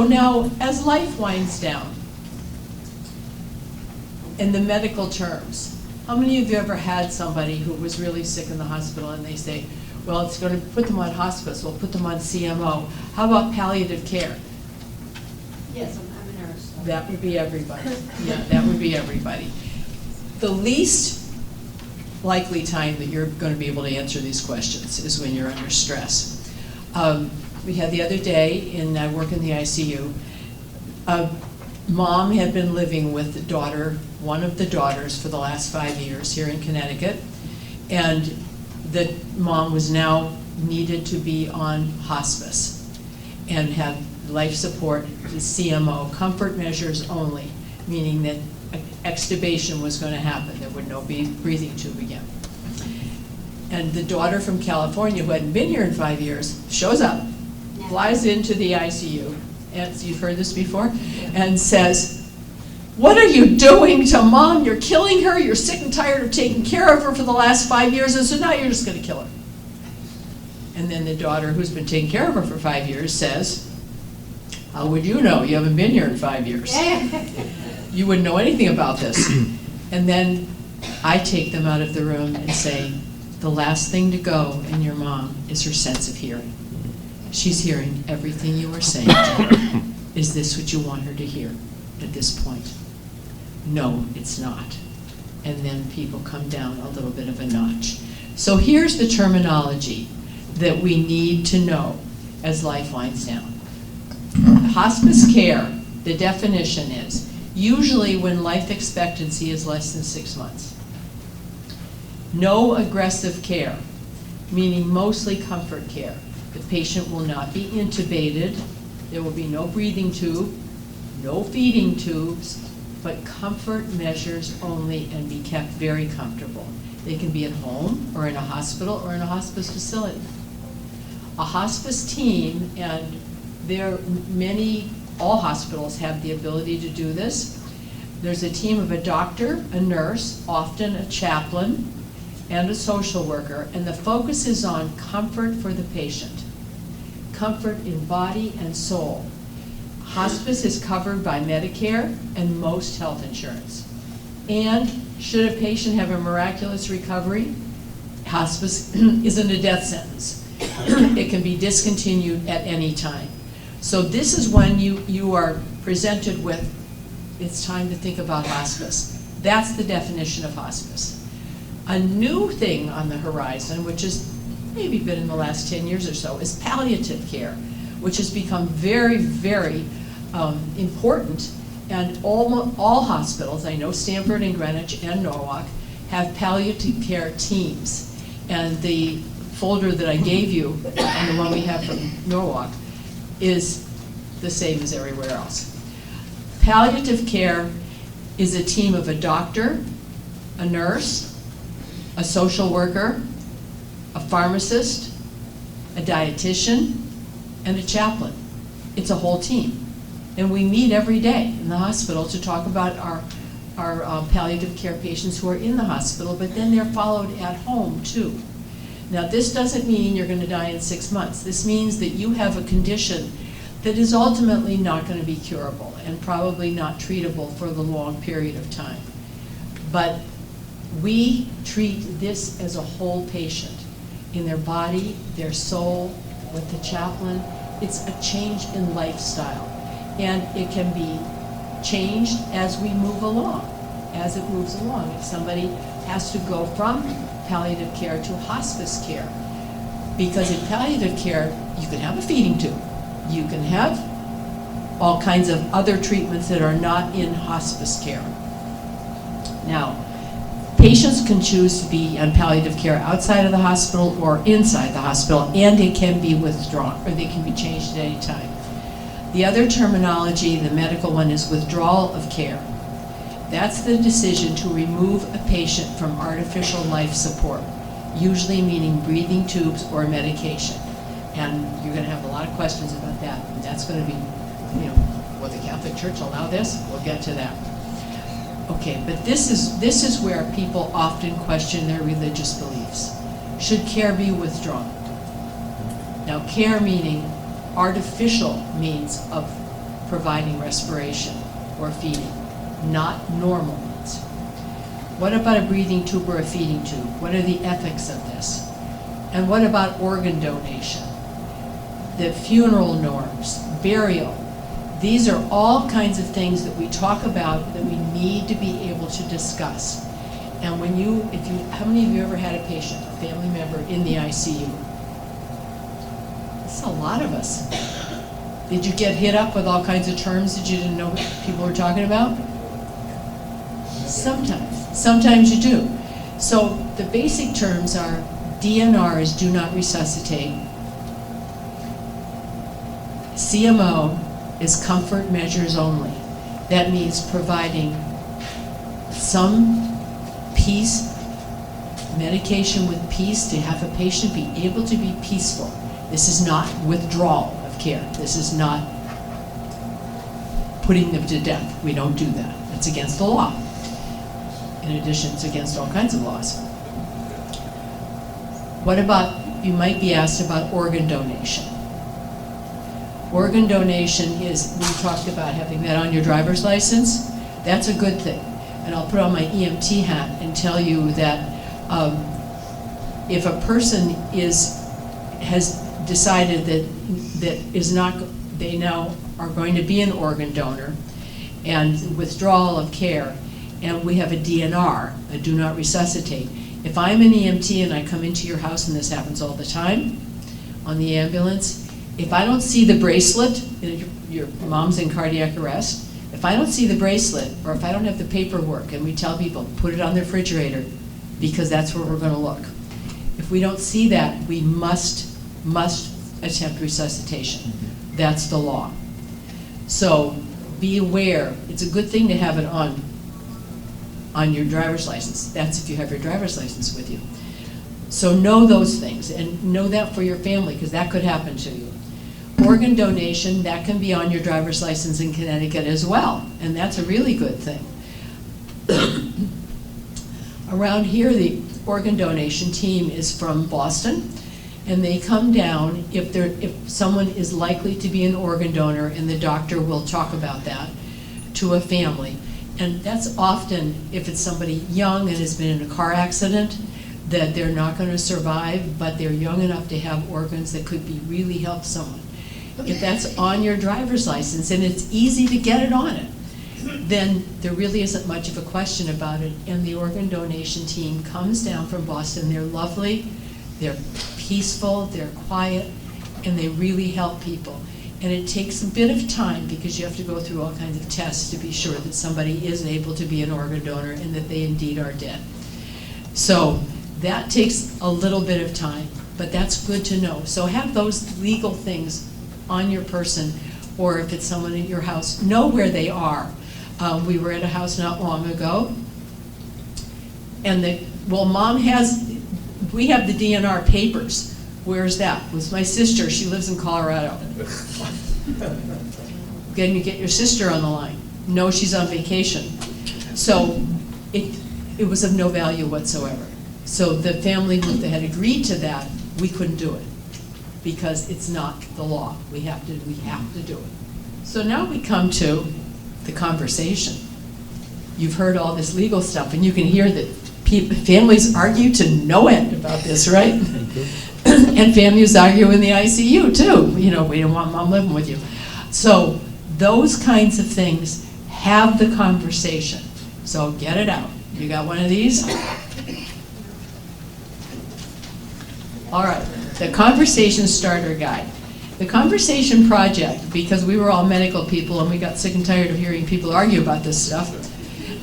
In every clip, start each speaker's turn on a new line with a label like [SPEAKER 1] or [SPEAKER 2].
[SPEAKER 1] So now, as life winds down, in the medical terms, how many of you ever had somebody who was really sick in the hospital and they say, well, it's going to put them on hospice, we'll put them on CMO. How about palliative care?
[SPEAKER 2] Yes, I'm a nurse. So.
[SPEAKER 1] That would be everybody. Yeah, that would be everybody. The least likely time that you're going to be able to answer these questions is when you're under stress. We had the other day, I work in the ICU, a mom had been living with the daughter, one of the daughters, for the last 5 years here in Connecticut, and the mom was now needed to be on hospice and have life support, the CMO, comfort measures only, meaning that extubation was going to happen. There would no be breathing tube again. And the daughter from California, who hadn't been here in 5 years, shows up, flies into the ICU, and you've heard this before, and says, what are you doing to Mom? You're killing her. You're sick and tired of taking care of her for the last 5 years, and so now you're just going to kill her. And then the daughter, who's been taking care of her for 5 years, says, how would you know? You haven't been here in 5 years. You wouldn't know anything about this. And then I take them out of the room and say, the last thing to go in your mom is her sense of hearing. She's hearing everything you are saying to her. Is this what you want her to hear at this point? No, it's not. And then people come down a little bit of a notch. So here's the terminology that we need to know as life winds down. Hospice care, the definition is, usually when life expectancy is less than 6 months. No aggressive care, meaning mostly comfort care. The patient will not be intubated. There will be no breathing tube, no feeding tubes, but comfort measures only, and be kept very comfortable. They can be at home or in a hospital or in a hospice facility. A hospice team, and all hospitals have the ability to do this. There's a team of a doctor, a nurse, often a chaplain, and a social worker, and the focus is on comfort for the patient. Comfort in body and soul. Hospice is covered by Medicare and most health insurance. And should a patient have a miraculous recovery, hospice isn't a death sentence. It can be discontinued at any time. So this is when you are presented with, it's time to think about hospice. That's the definition of hospice. A new thing on the horizon, which has maybe been in the last 10 years or so, is palliative care, which has become very, very important. And all hospitals, I know Stamford and Greenwich and Norwalk, have palliative care teams. And the folder that I gave you, and the one we have from Norwalk, is the same as everywhere else. Palliative care is a team of a doctor, a nurse, a social worker, a pharmacist, a dietitian, and a chaplain. It's a whole team. And we meet every day in the hospital to talk about our palliative care patients who are in the hospital, but then they're followed at home too. Now, this doesn't mean you're going to die in 6 months. This means that you have a condition that is ultimately not going to be curable and probably not treatable for the long period of time. But we treat this as a whole patient, in their body, their soul, with the chaplain. It's a change in lifestyle, and it can be changed as we move along, as it moves along. If somebody has to go from palliative care to hospice care, because in palliative care, you can have a feeding tube, you can have all kinds of other treatments that are not in hospice care. Now, patients can choose to be on palliative care outside of the hospital or inside the hospital, and it can be withdrawn, or they can be changed at any time. The other terminology, the medical one, is withdrawal of care. That's the decision to remove a patient from artificial life support, usually meaning breathing tubes or medication. And you're going to have a lot of questions about that. And that's going to be, will the Catholic Church allow this? We'll get to that. Okay, but this is where people often question their religious beliefs. Should care be withdrawn? Now, care meaning artificial means of providing respiration or feeding, not normal needs. What about a breathing tube or a feeding tube? What are the ethics of this? And what about organ donation? The funeral norms, burial. These are all kinds of things that we talk about that we need to be able to discuss. And when how many of you ever had a patient, a family member in the ICU? That's a lot of us. Did you get hit up with all kinds of terms that you didn't know what people were talking about? Sometimes you do. So the basic terms are DNRs, do not resuscitate. CMO is comfort measures only. That means providing some peace, medication with peace to have a patient be able to be peaceful. This is not withdrawal of care. This is not putting them to death. We don't do that. It's against the law. In addition, it's against all kinds of laws. What about, you might be asked about organ donation. Organ donation is, we talked about having that on your driver's license. That's a good thing. And I'll put on my EMT hat and tell you that if a person has decided they now are going to be an organ donor and withdrawal of care, and we have a DNR, a do not resuscitate. If I'm an EMT and I come into your house, and this happens all the time on the ambulance, if I don't see the bracelet, your mom's in cardiac arrest, if I don't see the bracelet, or if I don't have the paperwork, and we tell people, put it on the refrigerator, because that's where we're gonna look. If we don't see that, we must attempt resuscitation. That's the law. So be aware, it's a good thing to have it on your driver's license. That's if you have your driver's license with you. So know those things, and know that for your family, because that could happen to you. Organ donation, that can be on your driver's license in Connecticut as well, and that's a really good thing. Around here, the organ donation team is from Boston, and they come down if someone is likely to be an organ donor, and the doctor will talk about that to a family. And that's often if it's somebody young and has been in a car accident, that they're not going to survive, but they're young enough to have organs that could be really help someone. If that's on your driver's license and it's easy to get it on it, then there really isn't much of a question about it. And the organ donation team comes down from Boston. They're lovely, they're peaceful, they're quiet, and they really help people. And it takes a bit of time because you have to go through all kinds of tests to be sure that somebody is able to be an organ donor and that they indeed are dead. So that takes a little bit of time, but that's good to know. So have those legal things on your person, or if it's someone at your house, know where they are. We were at a house not long ago, and we have the DNR papers. Where's that? It was my sister. She lives in Colorado. Can you get your sister on the line? No, she's on vacation. So it was of no value whatsoever. So the family that had agreed to that, we couldn't do it because it's not the law. We have to do it. So now we come to the conversation. You've heard all this legal stuff, and you can hear that families argue to no end about this, right? And families argue in the ICU too. You know, we don't want mom living with you. So those kinds of things, have the conversation. So get it out. You got one of these? All right, the Conversation Starter Guide. The Conversation Project, because we were all medical people and we got sick and tired of hearing people argue about this stuff,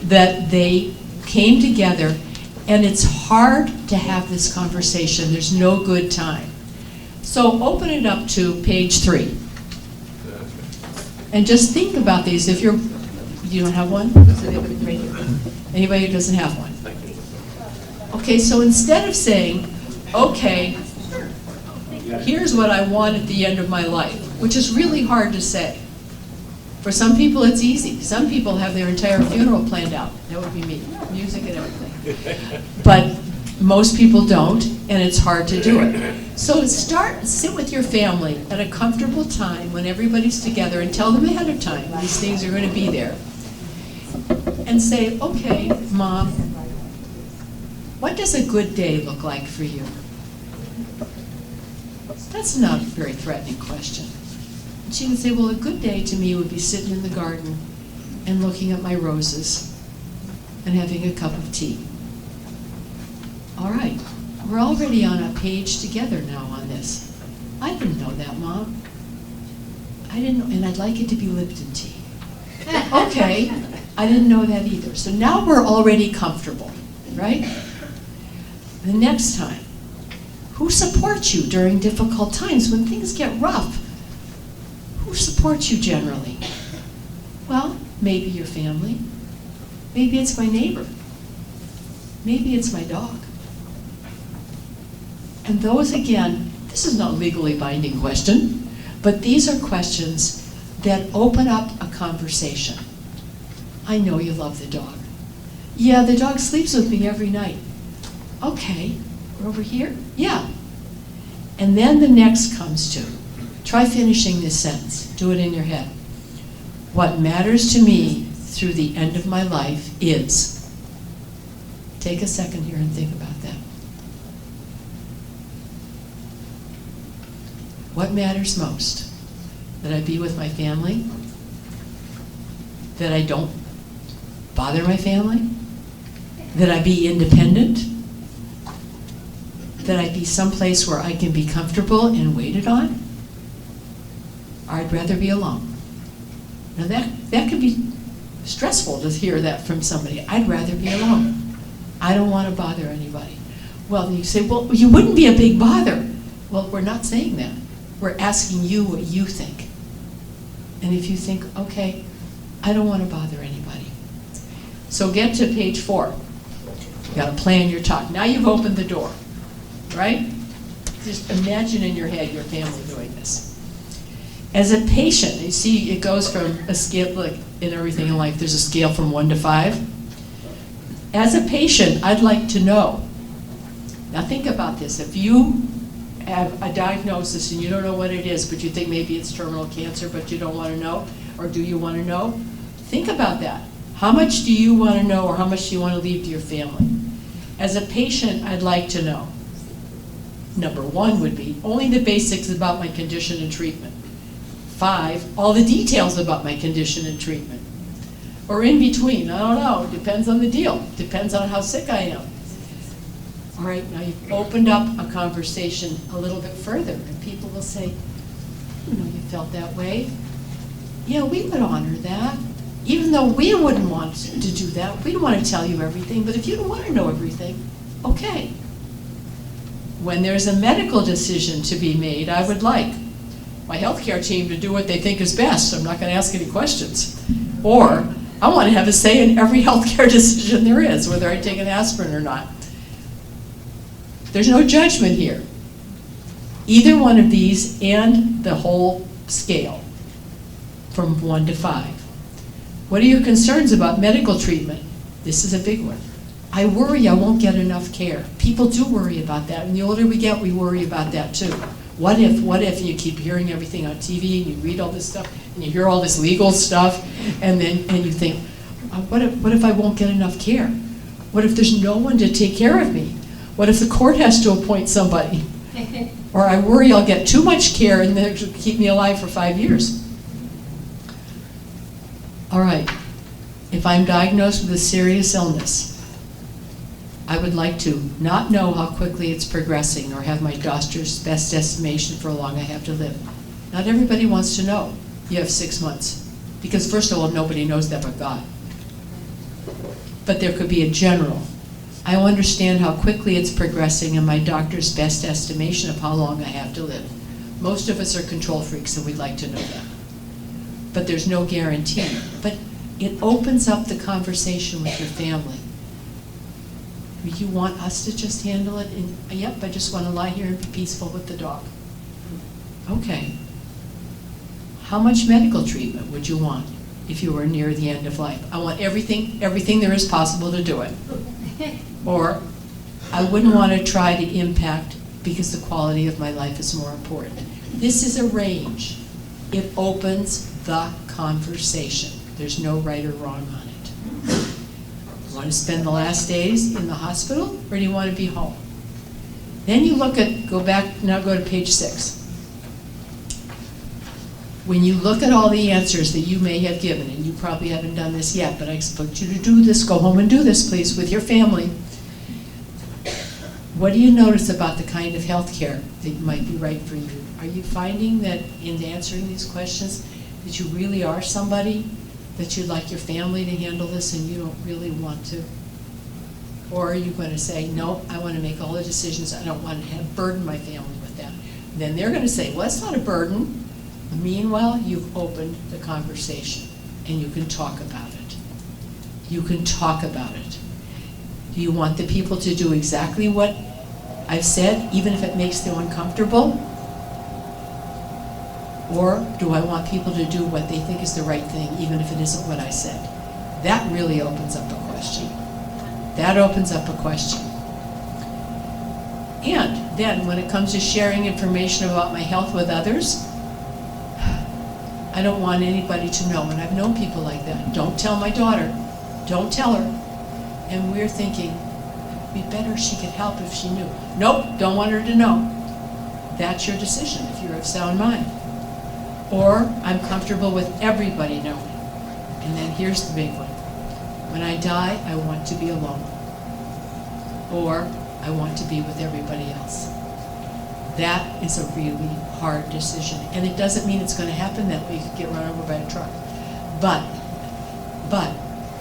[SPEAKER 1] that they came together, and it's hard to have this conversation. There's no good time. So open it up to page 3. And just think about these. If you don't have one? Right here. Anybody who doesn't have one? Okay, so instead of saying, okay, here's what I want at the end of my life, which is really hard to say. For some people it's easy. Some people have their entire funeral planned out. That would be me, music and everything. But Most people don't, and it's hard to do it. So sit with your family at a comfortable time when everybody's together and tell them ahead of time these things are going to be there. And say, okay, Mom, what does a good day look like for you? That's not a very threatening question. And she can say, well, a good day to me would be sitting in the garden and looking at my roses and having a cup of tea. All right, we're already on a page together now on this. I didn't know that, Mom. I didn't know, and I'd like it to be Lipton tea. Okay, I didn't know that either. So now we're already comfortable, right? The next time, who supports you during difficult times when things get rough? Who supports you generally? Well, maybe your family. Maybe it's my neighbor. Maybe it's my dog. And those, again, this is not a legally binding question, but these are questions that open up a conversation. I know you love the dog. Yeah, the dog sleeps with me every night. Okay, we're over here? Yeah. And then the next comes to, try finishing this sentence. Do it in your head. What matters to me through the end of my life is. Take a second here and think about that. What matters most? That I be with my family? That I don't bother my family? That I be independent? That I be someplace where I can be comfortable and waited on? Or I'd rather be alone. Now that can be stressful to hear that from somebody. I'd rather be alone. I don't want to bother anybody. Well, you say, well, you wouldn't be a big bother. Well, we're not saying that. We're asking you what you think. And if you think, okay, I don't want to bother anybody. So get to page 4. You got to plan your talk. Now you've opened the door, right? Just imagine in your head your family doing this. As a patient, you see it goes from a scale, like in everything in life, there's a scale from 1 to 5. As a patient, I'd like to know. Now think about this. If you have a diagnosis and you don't know what it is, but you think maybe it's terminal cancer, but you don't want to know, or do you want to know? Think about that. How much do you want to know, or how much do you want to leave to your family? As a patient, I'd like to know. Number 1 would be only the basics about my condition and treatment. 5, all the details about my condition and treatment. Or in between, I don't know, depends on the deal, depends on how sick I am. All right, now you've opened up a conversation a little bit further, and people will say, you know, you felt that way. Yeah, we would honor that. Even though we wouldn't want to do that, we don't want to tell you everything, but if you don't want to know everything, okay. When there's a medical decision to be made, I would like my healthcare team to do what they think is best. I'm not going to ask any questions. Or I want to have a say in every healthcare decision there is, whether I take an aspirin or not. There's no judgment here. Either one of these and the whole scale from 1 to 5. What are your concerns about medical treatment? This is a big one. I worry I won't get enough care. People do worry about that, and the older we get, we worry about that too. What if, and you keep hearing everything on TV, and you read all this stuff, and you hear all this legal stuff, and you think, what if I won't get enough care? What if there's no one to take care of me? What if the court has to appoint somebody? Or I worry I'll get too much care and they'll keep me alive for 5 years. All right, if I'm diagnosed with a serious illness, I would like to not know how quickly it's progressing or have my doctor's best estimation for how long I have to live. Not everybody wants to know you have 6 months, because first of all, nobody knows that but God. But there could be a general. I understand how quickly it's progressing and my doctor's best estimation of how long I have to live. Most of us are control freaks and we'd like to know that. But there's no guarantee. But it opens up the conversation with your family. You want us to just handle it? And, yep, I just want to lie here and be peaceful with the dog. Okay. How much medical treatment would you want if you were near the end of life? I want everything there is possible to do it. Or I wouldn't want to try to impact because the quality of my life is more important. This is a range. It opens the conversation. There's no right or wrong on it. You want to spend the last days in the hospital, or do you want to be home? Then you look at, go to page 6. When you look at all the answers that you may have given, and you probably haven't done this yet, but I expect you to do this, go home and do this, please, with your family. What do you notice about the kind of health care that might be right for you? Are you finding that in answering these questions, that you really are somebody that you'd like your family to handle this and you don't really want to? Or are you going to say, no, I want to make all the decisions, I don't want to burden my family with that? Then they're going to say, well, it's not a burden. Meanwhile, you've opened the conversation and you can talk about it. You can talk about it. Do you want the people to do exactly what I've said, even if it makes them uncomfortable? Or do I want people to do what they think is the right thing, even if it isn't what I said? That really opens up a question. That opens up a question. And then when it comes to sharing information about my health with others, I don't want anybody to know, and I've known people like that. Don't tell my daughter. Don't tell her. And we're thinking, it'd be better she could help if she knew. Nope, don't want her to know. That's your decision if you're of sound mind. Or I'm comfortable with everybody knowing. And then here's the big one. When I die, I want to be alone. Or I want to be with everybody else. That is a really hard decision. And it doesn't mean it's going to happen that way. You could get run over by a truck. But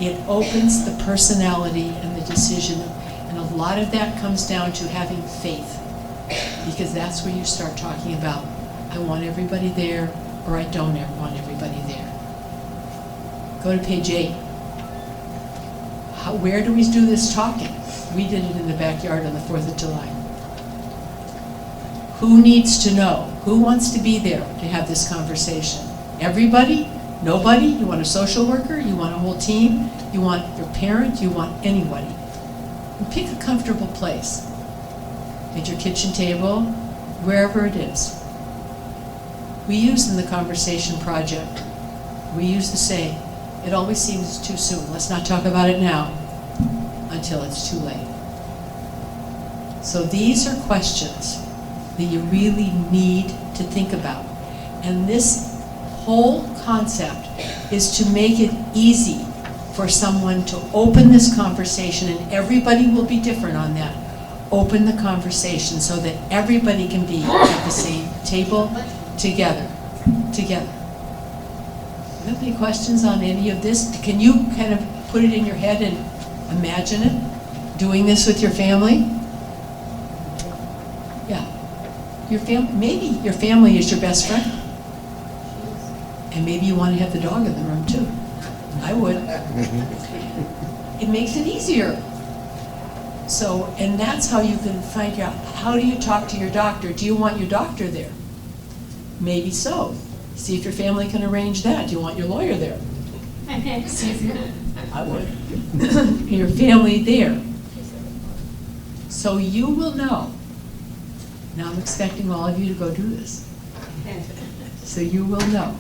[SPEAKER 1] it opens the personality and the decision. And a lot of that comes down to having faith. Because that's where you start talking about, I want everybody there, or I don't want everybody there. Go to page 8. Where do we do this talking? We did it in the backyard on the 4th of July. Who needs to know? Who wants to be there to have this conversation? Everybody? Nobody? You want a social worker? You want a whole team? You want your parent? You want anybody? And pick a comfortable place. At your kitchen table, wherever it is. We use in the conversation project, we use the saying, it always seems too soon. Let's not talk about it now until it's too late. So these are questions that you really need to think about. And this whole concept is to make it easy for someone to open this conversation, and everybody will be different on that. Open the conversation so that everybody can be at the same table together. Do you have any questions on any of this? Can you kind of put it in your head and imagine it? Doing this with your family? Yeah. Maybe your family is your best friend. And maybe you want to have the dog in the room too. I would. It makes it easier. So, and that's how you can find out, how do you talk to your doctor? Do you want your doctor there? Maybe so. See if your family can arrange that. Do you want your lawyer there? I would. Your family there. So you will know. Now I'm expecting all of you to go do this. So you will know.